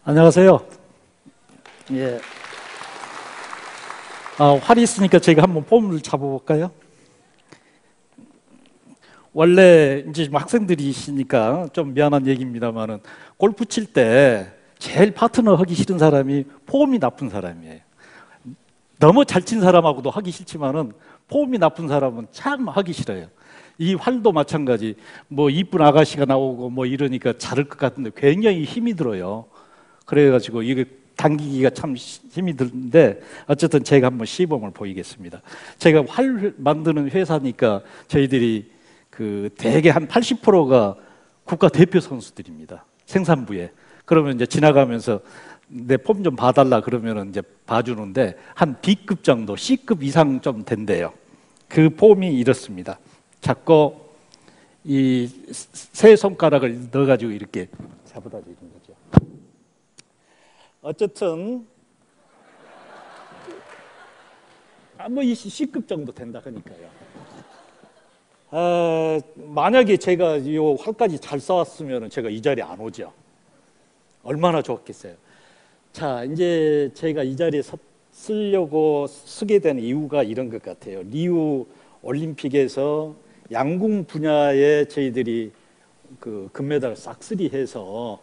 안녕하세요. 예. 활이 있으니까 제가 한번 폼을 잡아볼까요? 원래 이제 학생들이시니까 좀 미안한 얘기입니다만은 골프 칠 때 제일 파트너 하기 싫은 사람이 폼이 나쁜 사람이에요. 너무 잘 친 사람하고도 하기 싫지만은 폼이 나쁜 사람은 참 하기 싫어요. 이 활도 마찬가지. 뭐 이쁜 아가씨가 나오고 뭐 이러니까 잘할 것 같은데 굉장히 힘이 들어요. 그래가지고 이게 당기기가 참 힘이 드는데 어쨌든 제가 한번 시범을 보이겠습니다. 제가 활 만드는 회사니까 저희들이 그 대개 한 80%가 국가 대표 선수들입니다. 생산부에. 그러면 이제 지나가면서 내 폼 좀 봐달라 그러면은 이제 봐주는데 한 B급 정도, C급 이상 좀 된대요. 그 폼이 이렇습니다. 잡고 이 세 손가락을 넣어가지고 이렇게 잡아다 주는 거죠. 어쨌든 뭐 이 C급 정도 된다 그러니까요. 만약에 제가 이 활까지 잘 쏴왔으면 제가 이 자리에 안 오죠. 얼마나 좋았겠어요. 자, 이제 제가 이 자리에 쓰려고 쓰게 된 이유가 이런 것 같아요. 리우 올림픽에서 양궁 분야에 저희들이 그 금메달 싹쓸이해서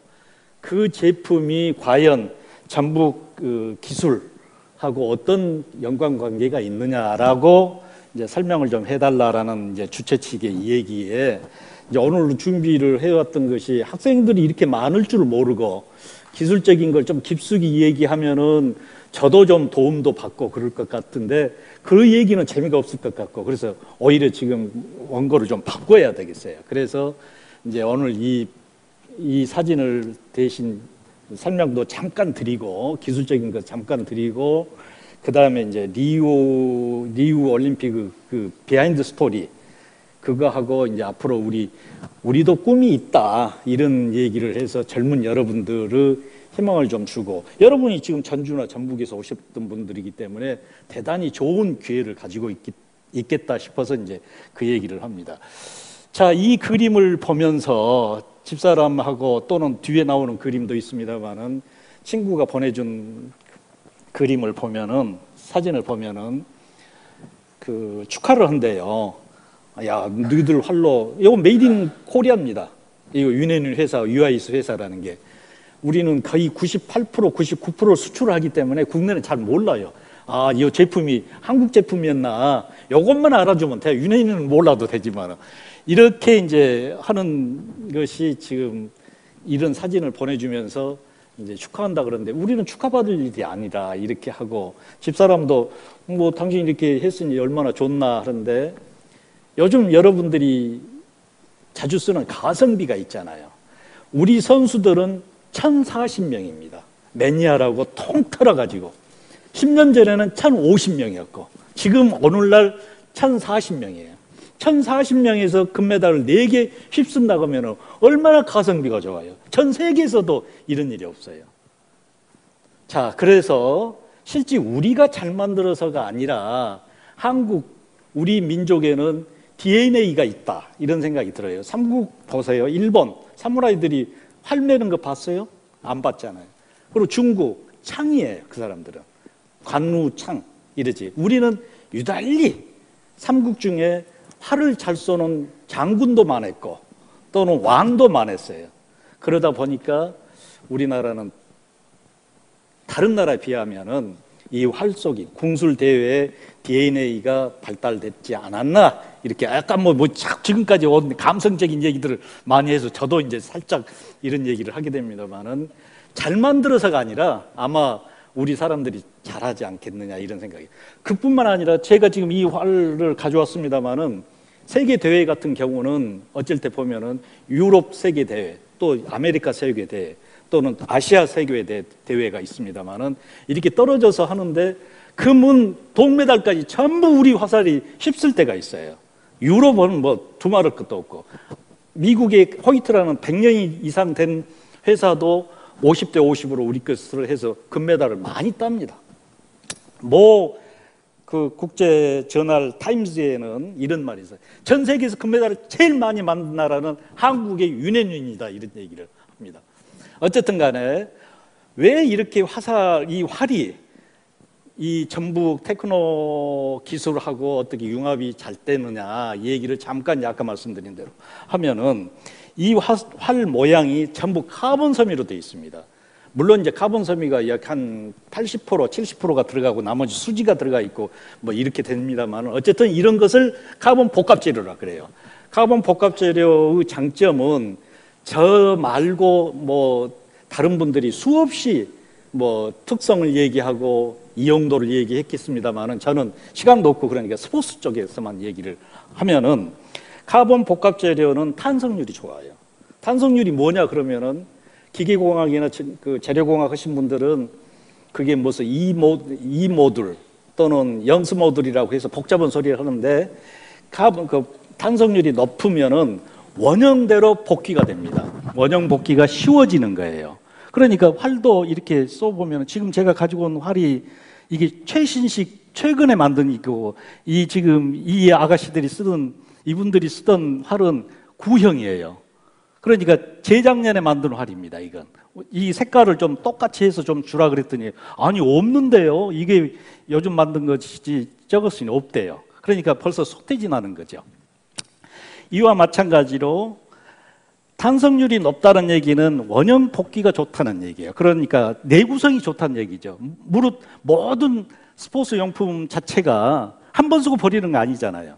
그 제품이 과연 전북 그 기술하고 어떤 연관관계가 있느냐라고 이제 설명을 좀 해달라라는 이제 주최 측의 이 얘기에 이제 오늘 준비를 해왔던 것이 학생들이 이렇게 많을 줄 모르고 기술적인 걸 좀 깊숙이 얘기하면은 저도 좀 도움도 받고 그럴 것 같은데 그 얘기는 재미가 없을 것 같고 그래서 오히려 지금 원고를 좀 바꿔야 되겠어요. 그래서 이제 오늘 이 사진을 대신 설명도 잠깐 드리고 기술적인 거 잠깐 드리고 그 다음에 이제 리우 올림픽 그 비하인드 스토리 그거 하고 이제 앞으로 우리도 꿈이 있다 이런 얘기를 해서 젊은 여러분들의 희망을 좀 주고 여러분이 지금 전주나 전북에서 오셨던 분들이기 때문에 대단히 좋은 기회를 가지고 있겠다 싶어서 이제 그 얘기를 합니다. 자, 이 그림을 보면서 집사람하고 또는 뒤에 나오는 그림도 있습니다만은 친구가 보내준 그림을 보면은 사진을 보면은 그 축하를 한대요. 야, 너희들 활로 이거 메이드 인 코리아입니다. 이거 유네인 회사, 유아이스 회사라는 게 우리는 거의 98%, 99% 수출을 하기 때문에 국내는 잘 몰라요. 아, 이 제품이 한국 제품이었나? 이것만 알아주면 돼. 유네인은 몰라도 되지만 이렇게 이제 하는 것이 지금 이런 사진을 보내주면서 이제 축하한다 그러는데 우리는 축하받을 일이 아니다 이렇게 하고 집사람도 뭐 당신이 이렇게 했으니 얼마나 좋나 하는데 요즘 여러분들이 자주 쓰는 가성비가 있잖아요. 우리 선수들은 1040명입니다. 매니아라고 통틀어가지고 10년 전에는 1050명이었고 지금 오늘날 1040명이에요. 1040명에서 금메달을 4개 휩쓴다고 하면 얼마나 가성비가 좋아요. 전 세계에서도 이런 일이 없어요. 자, 그래서 실제 우리가 잘 만들어서가 아니라 한국, 우리 민족에는 DNA가 있다 이런 생각이 들어요. 삼국 보세요. 일본 사무라이들이 활 매는 거 봤어요? 안 봤잖아요. 그리고 중국 창이에요. 그 사람들은 관우 창 이러지. 우리는 유달리 삼국 중에 활을 잘 쏘는 장군도 많았고 또는 왕도 많았어요. 그러다 보니까 우리나라는 다른 나라에 비하면은 이 활쏘기 궁술 대회에 DNA가 발달됐지 않았나 이렇게 약간 뭐 지금까지 온 감성적인 얘기들을 많이 해서 저도 이제 살짝 이런 얘기를 하게 됩니다만은 잘 만들어서가 아니라 아마 우리 사람들이 잘하지 않겠느냐 이런 생각이. 그뿐만 아니라 제가 지금 이 활을 가져왔습니다만은 세계 대회 같은 경우는 어쩔 때 보면은 유럽 세계 대회 또 아메리카 세계 대회 또는 아시아 세계 대회가 있습니다만은 이렇게 떨어져서 하는데 금은 동메달까지 전부 우리 화살이 휩쓸 때가 있어요. 유럽은 뭐 두말할 것도 없고 미국의 호이트라는 100년 이상 된 회사도 50대 50으로 우리 것을 해서 금메달을 많이 땁니다. 뭐 그 국제 저널 타임즈에는 이런 말이 있어요. 전 세계에서 금메달을 제일 많이 만든 나라는 한국의 유네인이다 이런 얘기를 합니다. 어쨌든 간에 왜 이렇게 이 활이 이 전북 테크노 기술하고 어떻게 융합이 잘 되느냐 이 얘기를 잠깐 아까 말씀드린 대로 하면은 이 활 모양이 전부 카본 섬유로 되어 있습니다. 물론 이제 카본 섬유가 약 한 80%, 70%가 들어가고 나머지 수지가 들어가 있고 뭐 이렇게 됩니다만 어쨌든 이런 것을 카본 복합 재료라 그래요. 카본 복합 재료의 장점은 저 말고 뭐 다른 분들이 수없이 뭐 특성을 얘기하고 이용도를 얘기했겠습니다만은 저는 시간도 없고 그러니까 스포츠 쪽에서만 얘기를 하면은 카본 복합 재료는 탄성률이 좋아요. 탄성률이 뭐냐 그러면은 기계공학이나 그 재료공학 하신 분들은 그게 무슨 이 모듈 또는 염수 모듈이라고 해서 복잡한 소리를 하는데 그 탄성률이 높으면은 원형대로 복귀가 됩니다. 원형 복귀가 쉬워지는 거예요. 그러니까 활도 이렇게 쏘보면 지금 제가 가지고 온 활이 이게 최신식 최근에 만든 이거 지금 이 아가씨들이 쓰던 이분들이 쓰던 활은 구형이에요. 그러니까 재작년에 만든 활입니다. 이건 이 색깔을 좀 똑같이 해서 좀 주라 그랬더니 아니 없는데요. 이게 요즘 만든 것이지 저것은 없대요. 그러니까 벌써 속태지 나는 거죠. 이와 마찬가지로 탄성률이 높다는 얘기는 원형 복귀가 좋다는 얘기예요. 그러니까 내구성이 좋다는 얘기죠. 무릇 모든 스포츠 용품 자체가 한 번 쓰고 버리는 거 아니잖아요.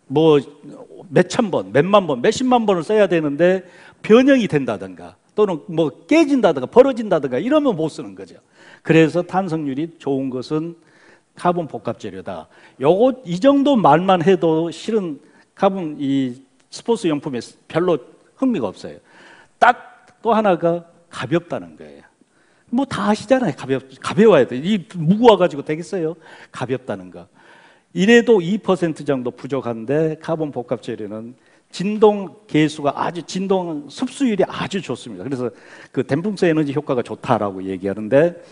뭐 몇천 번, 몇만 번, 몇십만 번을 써야 되는데 변형이 된다든가 또는 뭐 깨진다든가 벌어진다든가 이러면 못 쓰는 거죠. 그래서 탄성률이 좋은 것은 카본 복합 재료다. 요거 이 정도 말만 해도 실은 카본 이 스포츠 용품에 별로 흥미가 없어요. 딱 또 하나가 가볍다는 거예요. 뭐 다 아시잖아요. 가벼워야 돼. 이 무거워가지고 되겠어요? 가볍다는 거. 이래도 2% 정도 부족한데 카본 복합 재료는 진동 계수가 진동 흡수율이 아주 좋습니다. 그래서 그 댐풍성 에너지 효과가 좋다라고 얘기하는데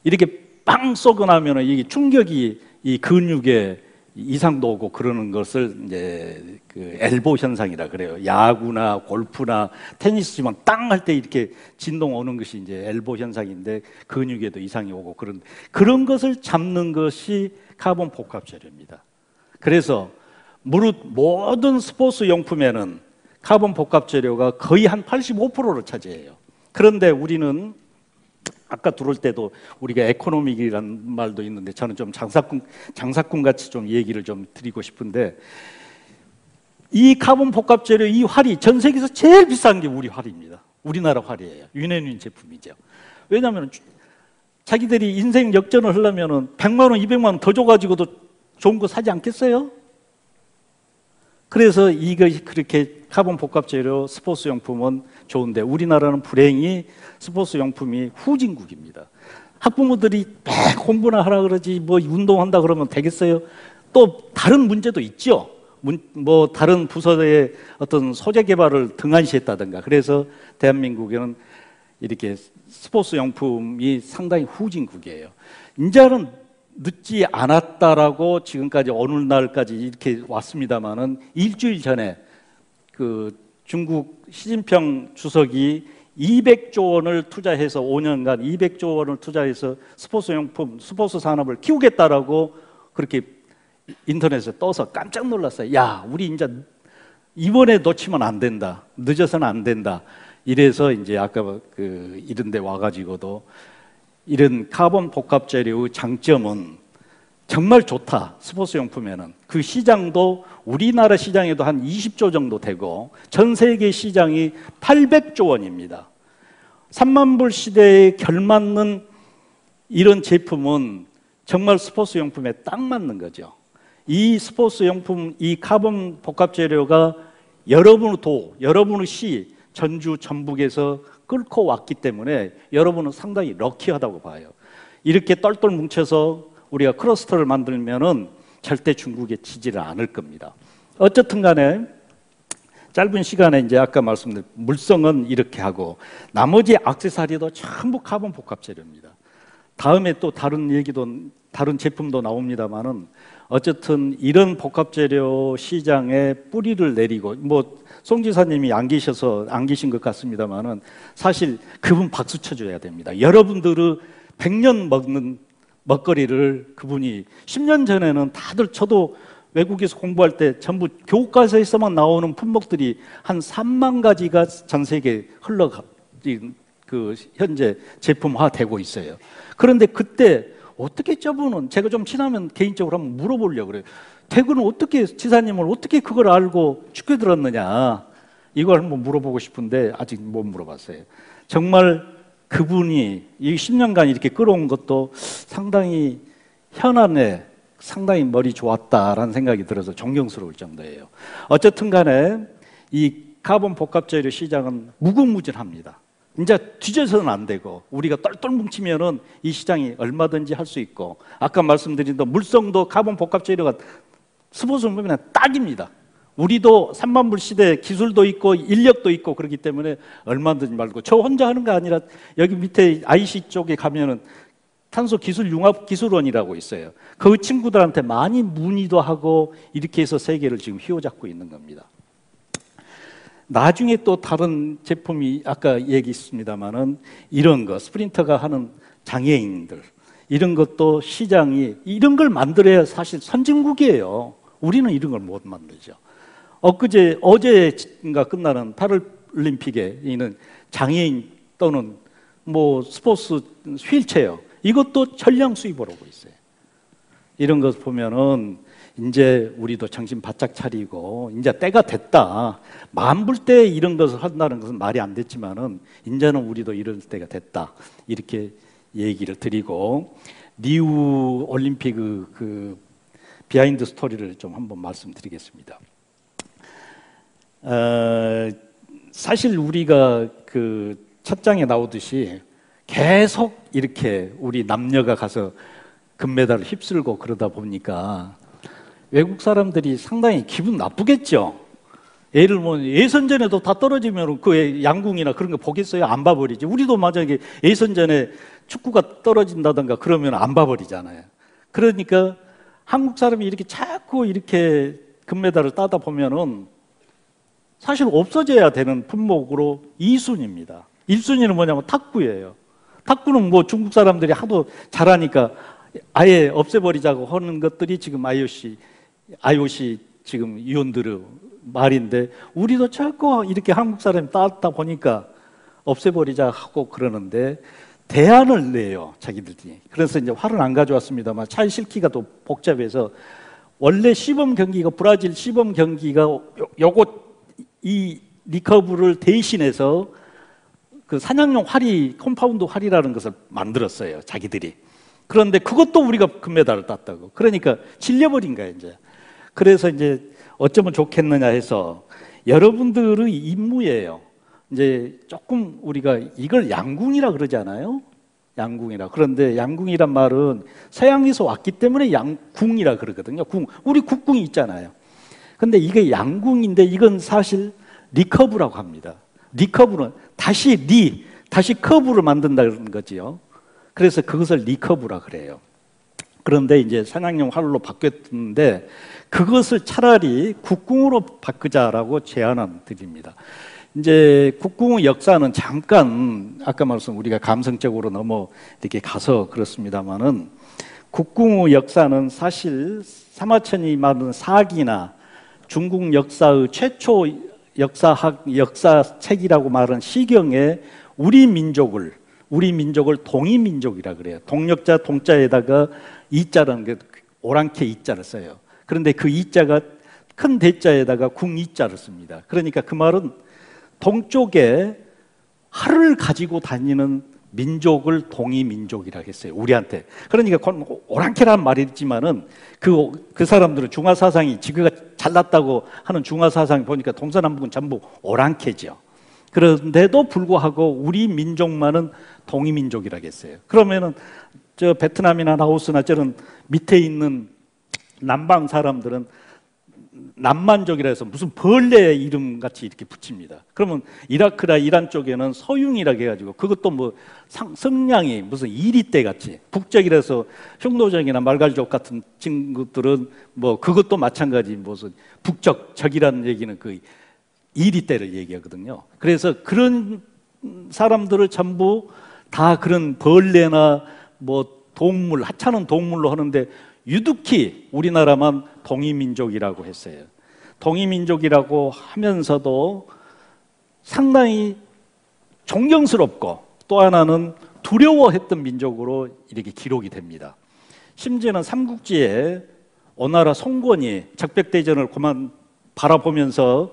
이렇게 빵 쏘고 나면은 이게 충격이 이 근육에 이상도 오고 그러는 것을 이제 그 엘보 현상이라 그래요. 야구나 골프나 테니스 치면 땅 할 때 이렇게 진동 오는 것이 이제 엘보 현상인데 근육에도 이상이 오고 그런 것을 잡는 것이 카본 복합 재료입니다. 그래서 무릇 모든 스포츠 용품에는 카본 복합 재료가 거의 한 85%를 차지해요. 그런데 우리는 아까 들어올 때도 우리가 에코노믹이라는 말도 있는데 저는 좀 장사꾼 같이 좀 얘기를 좀 드리고 싶은데 이 카본 복합 재료 이 활이 전 세계에서 제일 비싼 게 우리 활입니다. 우리나라 활이에요. 유네민 제품이죠. 왜냐하면 자기들이 인생 역전을 하려면 100만 원, 200만 원 더 줘가지고도 좋은 거 사지 않겠어요? 그래서 이것이 그렇게 카본 복합 재료 스포츠 용품은 좋은데 우리나라는 불행히 스포츠 용품이 후진국입니다. 학부모들이 매 공부나 하라 그러지 뭐 운동한다 그러면 되겠어요? 또 다른 문제도 있죠. 뭐 다른 부서의 어떤 소재 개발을 등한시했다든가 그래서 대한민국에는 이렇게 스포츠 용품이 상당히 후진국이에요. 이제는 늦지 않았다라고 지금까지 오늘날까지 이렇게 왔습니다만은 일주일 전에 그 중국 시진핑 주석이 200조 원을 투자해서 5년간 200조 원을 투자해서 스포츠 용품, 스포츠 산업을 키우겠다라고 그렇게 인터넷에 떠서 깜짝 놀랐어요. 야, 우리 이제 이번에 놓치면 안 된다. 늦어서는 안 된다. 이래서 이제 아까 그 이런 데 와가지고도 이런 카본 복합 재료의 장점은 정말 좋다. 스포츠 용품에는 그 시장도 우리나라 시장에도 한 20조 정도 되고 전 세계 시장이 800조 원입니다. 3만 불 시대에 결맞는 이런 제품은 정말 스포츠 용품에 딱 맞는 거죠. 이 스포츠 용품, 이 카본 복합 재료가 여러분의 시 전주 전북에서 끌고 왔기 때문에 여러분은 상당히 럭키하다고 봐요. 이렇게 똘똘 뭉쳐서 우리가 클러스터를 만들면은 절대 중국에 지지를 않을 겁니다. 어쨌든 간에 짧은 시간에 이제 아까 말씀드린 물성은 이렇게 하고 나머지 액세서리도 전부 카본 복합 재료입니다. 다음에 또 다른 제품도 나옵니다만은 어쨌든 이런 복합재료 시장에 뿌리를 내리고, 뭐 송 지사님이 안 계셔서 안 계신 것 같습니다만은 사실 그분 박수 쳐줘야 됩니다. 여러분들의 100년 먹는 먹거리를 그분이 10년 전에는 다들, 저도 외국에서 공부할 때 전부 교과서에서만 나오는 품목들이 한 3만 가지가 전 세계에 그 현재 제품화되고 있어요. 그런데 그때 어떻게 저분은, 제가 좀 친하면 개인적으로 한번 물어보려고 그래요. 대구는 어떻게, 지사님을 어떻게 그걸 알고 죽게 들었느냐, 이걸 한번 물어보고 싶은데 아직 못 물어봤어요. 정말 그분이 이 10년간 이렇게 끌어온 것도 상당히 현안에 상당히 머리 좋았다라는 생각이 들어서 존경스러울 정도예요. 어쨌든 간에 이 카본 복합재료 시장은 무궁무진합니다. 이제 뒤져서는 안 되고, 우리가 똘똘 뭉치면은 이 시장이 얼마든지 할 수 있고, 아까 말씀드린 또 물성도 카본 복합재료가 스포츠 보면 딱입니다. 우리도 3만 불 시대 기술도 있고 인력도 있고 그렇기 때문에 얼마든지 말고, 저 혼자 하는 거 아니라 여기 밑에 IC 쪽에 가면은 탄소 기술 융합 기술원이라고 있어요. 그 친구들한테 많이 문의도 하고 이렇게 해서 세계를 지금 휘어잡고 있는 겁니다. 나중에 또 다른 제품이 아까 얘기했습니다만은 이런 거, 스프린터가 하는 장애인들, 이런 것도 시장이, 이런 걸 만들어야 사실 선진국이에요. 우리는 이런 걸 못 만들죠. 어제인가 끝나는 파럴림픽에 있는 장애인 또는 뭐 스포츠 휠체어, 이것도 전량 수입을 하고 있어요. 이런 것 보면은 이제 우리도 정신 바짝 차리고 이제 때가 됐다. 만불 때 이런 것을 한다는 것은 말이 안 됐지만은 이제는 우리도 이럴 때가 됐다. 이렇게 얘기를 드리고, 리우 올림픽 그 비하인드 스토리를 좀 한번 말씀드리겠습니다. 사실 우리가 그 첫 장에 나오듯이 계속 이렇게 우리 남녀가 가서 금메달을 휩쓸고 그러다 보니까 외국 사람들이 상당히 기분 나쁘겠죠. 예를 뭐 예선전에도 다 떨어지면 그 양궁이나 그런 거 보겠어요? 안 봐버리지. 우리도 만약에 예선전에 축구가 떨어진다던가 그러면 안 봐버리잖아요. 그러니까 한국 사람이 이렇게 자꾸 이렇게 금메달을 따다 보면은 사실 없어져야 되는 품목으로 2순위입니다. 1순위는 뭐냐면 탁구예요. 탁구는 뭐 중국 사람들이 하도 잘하니까 아예 없애버리자고 하는 것들이 지금 IOC 지금 위원들의 말인데, 우리도 자꾸 이렇게 한국 사람이 따다 보니까 없애버리자 하고 그러는데 대안을 내요, 자기들이. 그래서 이제 활을 안 가져왔습니다만 잘 실기가 또 복잡해서, 원래 시범 경기가, 브라질 시범 경기가 이 리커브를 대신해서 그 사냥용 활이, 컴파운드 활이라는 것을 만들었어요, 자기들이. 그런데 그것도 우리가 금메달을 땄다고. 그러니까 질려버린 거예요, 이제. 그래서 이제 어쩌면 좋겠느냐 해서, 여러분들의 임무예요. 이제 조금 우리가 이걸 양궁이라 그러잖아요. 양궁이라. 그런데 양궁이란 말은 서양에서 왔기 때문에 양궁이라 그러거든요. 궁. 우리 국궁이 있잖아요. 근데 이게 양궁인데 이건 사실 리커브라고 합니다. 리커브는 다시 커브를 만든다는 거지요. 그래서 그것을 리커브라 그래요. 그런데 이제 사냥용 활로 바뀌었는데 그것을 차라리 국궁으로 바꾸자라고 제안을 드립니다. 이제 국궁의 역사는 잠깐, 아까 말씀 우리가 감성적으로 넘어 이렇게 가서 그렇습니다만은, 국궁의 역사는 사실 사마천이 만든 사기나 중국 역사의 최초 역사책이라고 말하는 시경에 우리 민족을 동이민족이라 그래요. 동역자 동자에다가 이자라는 게 오랑캐 이자를 써요. 그런데 그 이자가 큰 대자에다가 궁이자를 씁니다. 그러니까 그 말은 동쪽에 활을 가지고 다니는 민족을 동이민족이라고 했어요, 우리한테. 그러니까 오랑캐라는 말이 있지만은 그 사람들은 중화사상이, 지그가 잘났다고 하는 중화사상이 보니까 동서남북은 전부 오랑캐죠. 그런데도 불구하고 우리 민족만은 동이민족이라고 했어요. 그러면은 저 베트남이나 라오스나 저런 밑에 있는 남방 사람들은 남만족이라 해서 무슨 벌레 이름 같이 이렇게 붙입니다. 그러면 이라크나 이란 쪽에는 서융이라고 해가지고 그것도 뭐 성량이 무슨 이리떼 같이, 북적이라서 흉노적이나 말갈족 같은 친구들은 뭐 그것도 마찬가지 무슨 북적적이라는 얘기는 그 이리떼를 얘기하거든요. 그래서 그런 사람들을 전부 다 그런 벌레나 뭐 동물, 하찮은 동물로 하는데 유독히 우리나라만 동이민족이라고 했어요. 동이민족이라고 하면서도 상당히 존경스럽고 또 하나는 두려워했던 민족으로 이렇게 기록이 됩니다. 심지어는 삼국지에 오나라 송권이 적백대전을 그만 바라보면서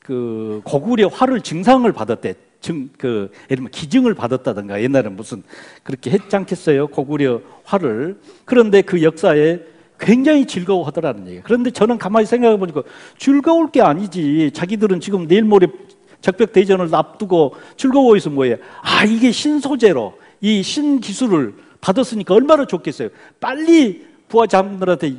그 고구려 활을 증상을 받았대. 예를 들면 기증을 받았다든가 옛날에 무슨 그렇게 했지 않겠어요? 고구려 활을. 그런데 그 역사에 굉장히 즐거워하더라는 얘기예요. 그런데 저는 가만히 생각해 보니까 즐거울 게 아니지. 자기들은 지금 내일 모레 적벽대전을 앞두고 즐거워해서 뭐예요? 아, 이게 신소재로 이 신기술을 받았으니까 얼마나 좋겠어요. 빨리 부하장들한테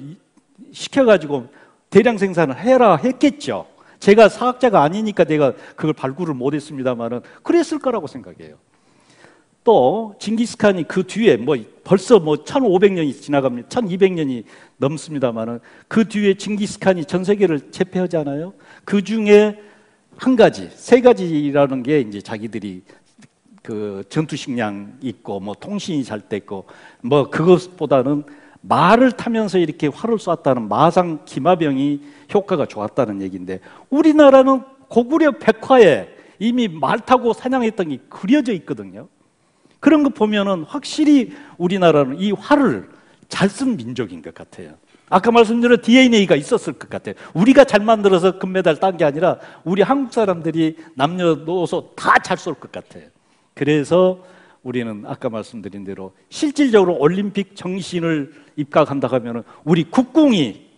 시켜가지고 대량 생산을 해라 했겠죠. 제가 사학자가 아니니까 내가 그걸 발굴을 못했습니다만은 그랬을 거라고 생각해요. 또 징기스칸이 그 뒤에 뭐 벌써 뭐 1500년이 지나갑니다. 1200년이 넘습니다만은 그 뒤에 징기스칸이 전 세계를 제패하잖아요. 그 중에 한 가지, 세 가지라는 게 이제 자기들이 그 전투 식량 있고 뭐 통신이 잘 됐고 뭐 그것보다는 말을 타면서 이렇게 활을 쐈다는 마상 기마병이 효과가 좋았다는 얘기인데 우리나라는 고구려 백화에 이미 말 타고 사냥했던 게 그려져 있거든요. 그런 거 보면은 확실히 우리나라는 이 활을 잘 쓴 민족인 것 같아요. 아까 말씀드린 DNA가 있었을 것 같아요. 우리가 잘 만들어서 금메달 딴 게 아니라 우리 한국 사람들이 남녀노소 다 잘 쏠 것 같아요. 그래서 우리는 아까 말씀드린 대로 실질적으로 올림픽 정신을 입각한다고 하면 우리 국궁이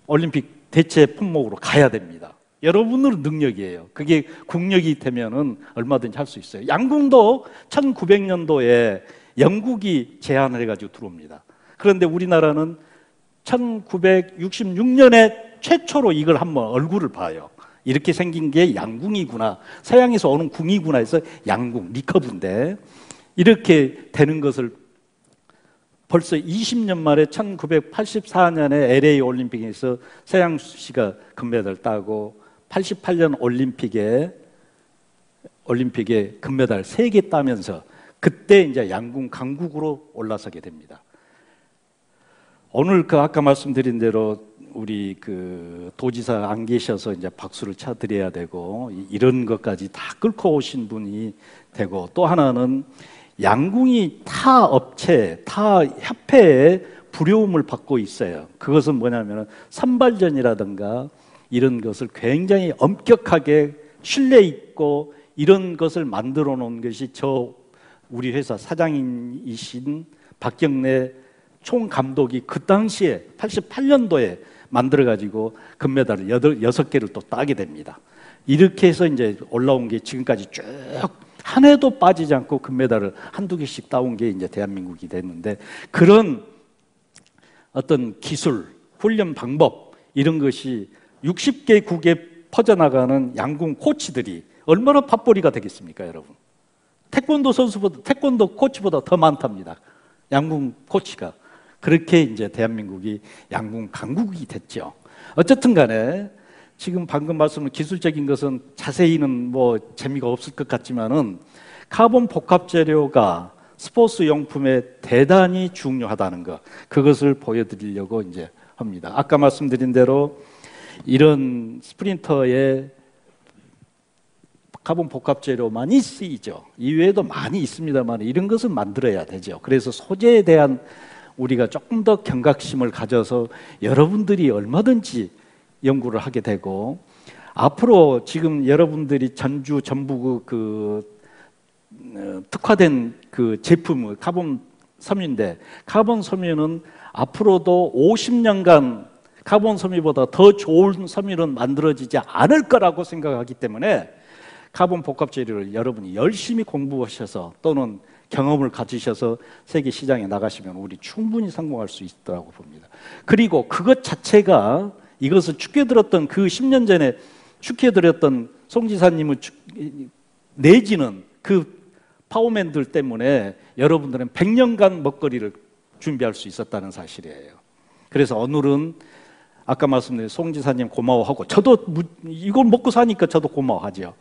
올림픽 대체 품목으로 가야 됩니다. 여러분의 능력이에요. 그게 국력이 되면은 얼마든지 할 수 있어요. 양궁도 1900년도에 영국이 제안을 해가지고 들어옵니다. 그런데 우리나라는 1966년에 최초로 이걸 한번 얼굴을 봐요. 이렇게 생긴 게 양궁이구나, 서양에서 오는 궁이구나 해서 양궁, 리커브인데 이렇게 되는 것을 벌써 20년 만에 1984년에 LA 올림픽에서 서양수 씨가 금메달 따고 88년 올림픽에 금메달 3개 따면서 그때 이제 양궁 강국으로 올라서게 됩니다. 오늘 그 아까 말씀드린 대로 우리 그 도지사 안 계셔서 이제 박수를 쳐드려야 되고 이런 것까지 다 끌고 오신 분이 되고 또 하나는 양궁이 타 업체, 타 협회에 부려움을 받고 있어요. 그것은 뭐냐면 선발전이라든가 이런 것을 굉장히 엄격하게 신뢰 있고 이런 것을 만들어 놓은 것이 저 우리 회사 사장이신 박경래 총감독이 그 당시에 88년도에 만들어가지고 금메달을 6개를 또 따게 됩니다. 이렇게 해서 이제 올라온 게 지금까지 쭉 한 해도 빠지지 않고 금메달을 한두 개씩 따온 게 이제 대한민국이 됐는데 그런 어떤 기술, 훈련 방법 이런 것이 60개국에 퍼져나가는 양궁 코치들이 얼마나 밥벌이가 되겠습니까, 여러분? 태권도 코치보다 더 많답니다. 양궁 코치가. 그렇게 이제 대한민국이 양궁 강국이 됐죠. 어쨌든 간에 지금 방금 말씀은 기술적인 것은 자세히는 뭐 재미가 없을 것 같지만은 카본 복합 재료가 스포츠 용품에 대단히 중요하다는 것, 그것을 보여드리려고 이제 합니다. 아까 말씀드린 대로 이런 스프린터에 카본 복합 재료만이 쓰이죠. 이외에도 많이 있습니다만 이런 것을 만들어야 되죠. 그래서 소재에 대한 우리가 조금 더 경각심을 가져서 여러분들이 얼마든지 연구를 하게 되고 앞으로 지금 여러분들이 전주 전북 특화된 그 제품 카본 섬유인데 카본 섬유는 앞으로도 50년간 카본 섬유보다 더 좋은 섬유는 만들어지지 않을 거라고 생각하기 때문에 카본 복합 재료를 여러분이 열심히 공부하셔서 또는 경험을 가지셔서 세계 시장에 나가시면 우리 충분히 성공할 수 있다고 봅니다. 그리고 그것 자체가 이것을 축해들었던 그 10년 전에 축해드렸던 송 지사님을 내지는 그 파워맨들 때문에 여러분들은 100년간 먹거리를 준비할 수 있었다는 사실이에요. 그래서 오늘은 아까 말씀드린 송 지사님 고마워하고, 저도 이걸 먹고 사니까 저도 고마워하죠.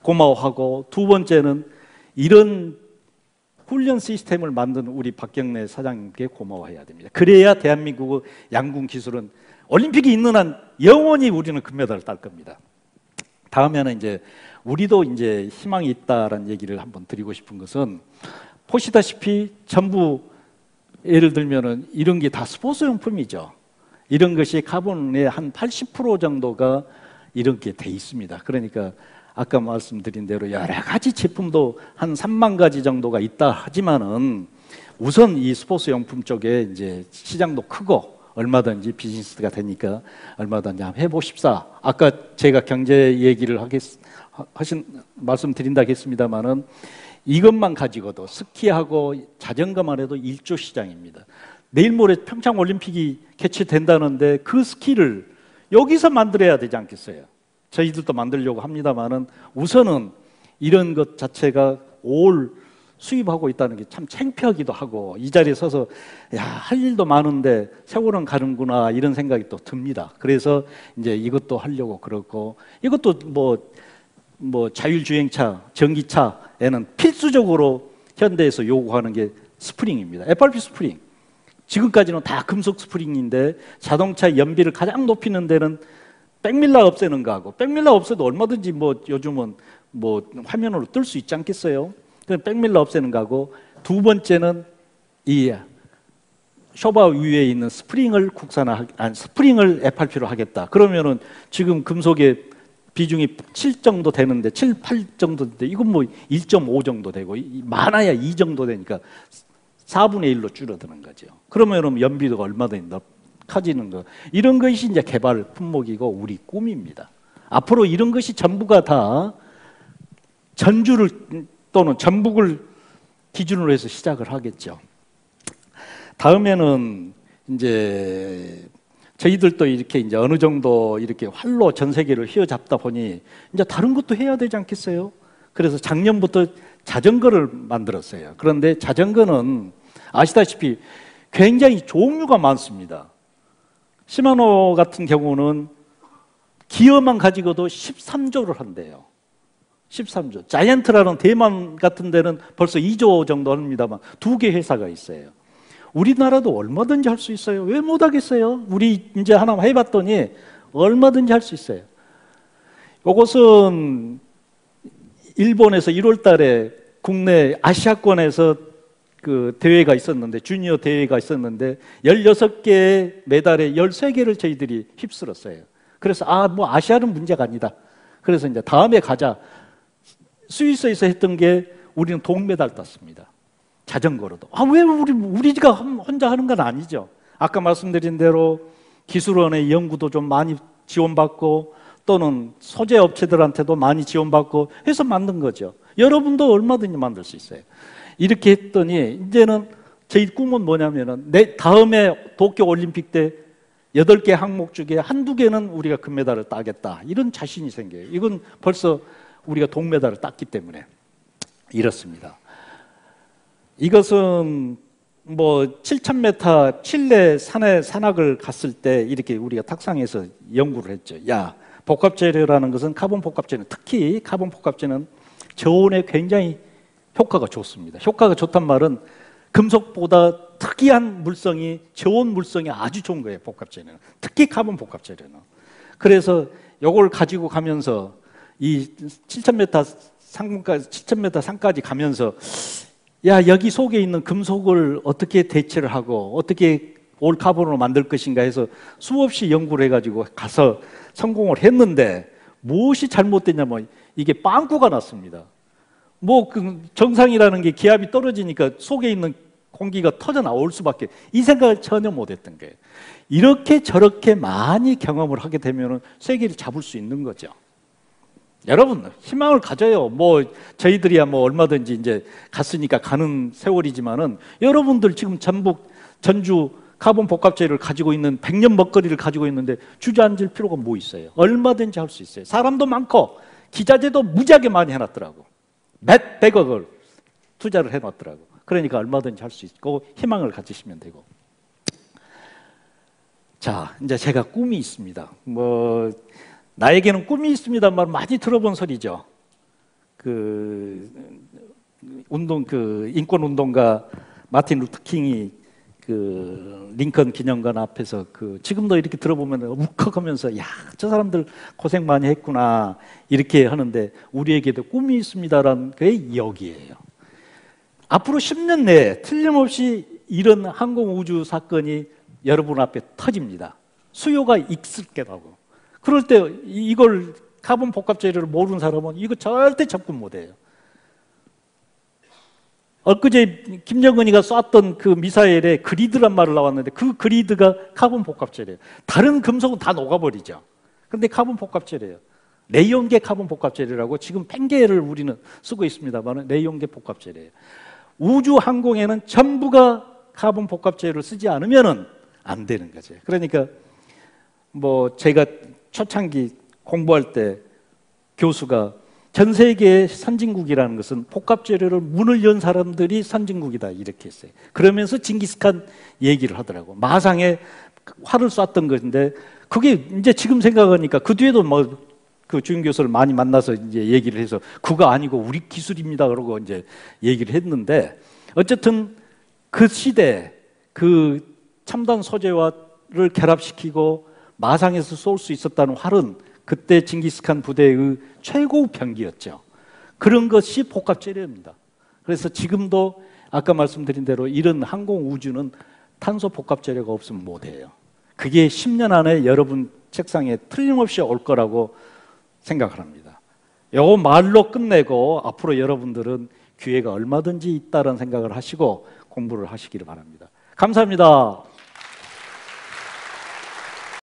고마워하고, 두 번째는 이런 훈련 시스템을 만든 우리 박경래 사장님께 고마워해야 됩니다. 그래야 대한민국 양궁 기술은 올림픽이 있는 한 영원히 우리는 금메달을 딸 겁니다. 다음에는 이제 우리도 이제 희망이 있다라는 얘기를 한번 드리고 싶은 것은, 보시다시피 전부 예를 들면은 이런 게 다 스포츠 용품이죠. 이런 것이 카본의 한 80% 정도가 이렇게 돼 있습니다. 그러니까 아까 말씀드린 대로 여러 가지 제품도 한 3만 가지 정도가 있다 하지만은 우선 이 스포츠 용품 쪽에 이제 시장도 크고 얼마든지 비즈니스가 되니까 얼마든지 한번 해보십사. 아까 제가 경제 얘기를 말씀드린다 했습니다만은 이것만 가지고도 스키하고 자전거만 해도 1조 시장입니다. 내일 모레 평창 올림픽이 개최된다는데 그 스키를 여기서 만들어야 되지 않겠어요? 저희들도 만들려고 합니다만은 우선은 이런 것 자체가 올 수입하고 있다는 게 참 창피하기도 하고, 이 자리에 서서 야, 할 일도 많은데 세월은 가는구나 이런 생각이 또 듭니다. 그래서 이제 이것도 하려고 그렇고, 이것도 뭐 자율주행차, 전기차에는 필수적으로 현대에서 요구하는 게 스프링입니다. FRP 스프링. 지금까지는 다 금속 스프링인데 자동차 연비를 가장 높이는 데는 백밀라 없애는 거하고, 백밀라 없애도 얼마든지 뭐 요즘은 뭐 화면으로 뜰 수 있지 않겠어요? 백밀라 없애는 거하고, 두 번째는 이 쇼바 위에 있는 스프링을 스프링을 FRP로 하겠다. 그러면은 지금 금속의 비중이 7 정도 되는데, 7, 8 정도 되는데 이건 뭐 1.5 정도 되고 많아야 2 정도 되니까 4분의 1로 줄어드는 거죠. 그러면 연비도가 얼마든지 높아지는 거. 이런 것이 이제 개발 품목이고 우리 꿈입니다. 앞으로 이런 것이 전부가 다 전주를 또는 전북을 기준으로 해서 시작을 하겠죠. 다음에는 이제 저희들도 이렇게 이제 어느 정도 이렇게 활로 전 세계를 휘어잡다 보니 이제 다른 것도 해야 되지 않겠어요? 그래서 작년부터 자전거를 만들었어요. 그런데 자전거는 아시다시피 굉장히 종류가 많습니다. 시마노 같은 경우는 기어만 가지고도 13조를 한대요. 13조. 자이언트라는 대만 같은 데는 벌써 2조 정도 합니다만 2개 회사가 있어요. 우리나라도 얼마든지 할 수 있어요. 왜 못하겠어요? 우리 이제 하나 해봤더니 얼마든지 할 수 있어요. 이것은 일본에서 1월 달에 국내 아시아권에서 그 대회가 있었는데, 주니어 대회가 있었는데 16개의 메달에 13개를 저희들이 휩쓸었어요. 그래서 뭐 아시아는 문제가 아니다. 그래서 이제 다음에 가자. 스위스에서 했던 게 우리는 동메달 땄습니다. 자전거로도. 왜 우리가 혼자 하는 건 아니죠. 아까 말씀드린 대로 기술원의 연구도 좀 많이 지원받고, 또는 소재 업체들한테도 많이 지원받고 해서 만든 거죠. 여러분도 얼마든지 만들 수 있어요. 이렇게 했더니 이제는 저희 꿈은 뭐냐면은 다음에 도쿄 올림픽 때 8개 항목 중에 한두 개는 우리가 금메달을 따겠다. 이런 자신이 생겨요. 이건 벌써 우리가 동메달을 땄기 때문에 이렇습니다. 이것은 뭐 7,000m 칠레 산악을 갔을 때 이렇게 우리가 탁상에서 연구를 했죠. 복합재료라는 것은 카본 복합재료, 특히 카본 복합재는 저온에 굉장히 효과가 좋습니다. 효과가 좋단 말은 금속보다 특이한 물성이, 저온 물성이 아주 좋은 거예요. 복합재료는. 특히 카본 복합재료는. 그래서 이걸 가지고 가면서 이 7,000m 산까지 가면서 여기 속에 있는 금속을 어떻게 대체를 하고 어떻게 올 카본으로 만들 것인가 해서 수없이 연구를 해가지고 가서 성공을 했는데, 무엇이 잘못됐냐면 이게 빵꾸가 났습니다. 그 정상이라는 게 기압이 떨어지니까 속에 있는 공기가 터져 나올 수밖에, 이 생각을 전혀 못했던 거예요. 이렇게 저렇게 많이 경험을 하게 되면 세계를 잡을 수 있는 거죠. 여러분 희망을 가져요. 뭐 저희들이야 뭐 얼마든지 이제 갔으니까 가는 세월이지만은 여러분들 지금 전주 카본 복합재를 가지고 있는 100년 먹거리를 가지고 있는데 주저앉을 필요가 뭐 있어요? 얼마든지 할 수 있어요. 사람도 많고 기자재도 무지하게 많이 해놨더라고. 몇 백억을 투자를 해놨더라고. 그러니까 얼마든지 할 수 있고 희망을 가지시면 되고. 자, 이제 제가 꿈이 있습니다. 뭐 나에게는 꿈이 있습니다만 많이 들어본 소리죠. 인권 운동가 마틴 루터 킹이 링컨 기념관 앞에서 지금도 이렇게 들어보면 울컥하면서 야, 저 사람들 고생 많이 했구나 이렇게 하는데 우리에게도 꿈이 있습니다라는 게 여기예요. 앞으로 10년 내에 틀림없이 이런 항공우주 사건이 여러분 앞에 터집니다. 수요가 있을 거라고. 그럴 때 이걸 카본 복합재료를 모르는 사람은 이거 절대 접근 못해요. 엊그제 김정은이가 쐈던 그 미사일에 그리드란 말을 나왔는데 그 그리드가 카본 복합재료예요. 다른 금속은 다 녹아버리죠. 그런데 카본 복합재료예요. 레이온계 카본 복합재료라고 지금 팽개를 우리는 쓰고 있습니다만 레이온계 복합재료예요. 우주 항공에는 전부가 카본 복합재료를 쓰지 않으면 안 되는 거죠. 그러니까 뭐 제가 초창기 공부할 때 교수가 전 세계의 선진국이라는 것은 복합재료를 문을 연 사람들이 선진국이다 이렇게 했어요. 그러면서 징기스칸 얘기를 하더라고. 마상에 활을 쐈던 것인데 그게 이제 지금 생각하니까 그 뒤에도 뭐 그 주임 교수를 많이 만나서 이제 얘기를 해서 그거 아니고 우리 기술입니다 그러고 이제 얘기를 했는데 어쨌든 그 시대 그 첨단 소재와를 결합시키고 마상에서 쏠 수 있었다는 활은 그때 징기스칸 부대의 최고 병기였죠. 그런 것이 복합재료입니다. 그래서 지금도 아까 말씀드린 대로 이런 항공우주는 탄소 복합재료가 없으면 못해요. 그게 10년 안에 여러분 책상에 틀림없이 올 거라고 생각을 합니다. 요 말로 끝내고 앞으로 여러분들은 기회가 얼마든지 있다는 생각을 하시고 공부를 하시기를 바랍니다. 감사합니다.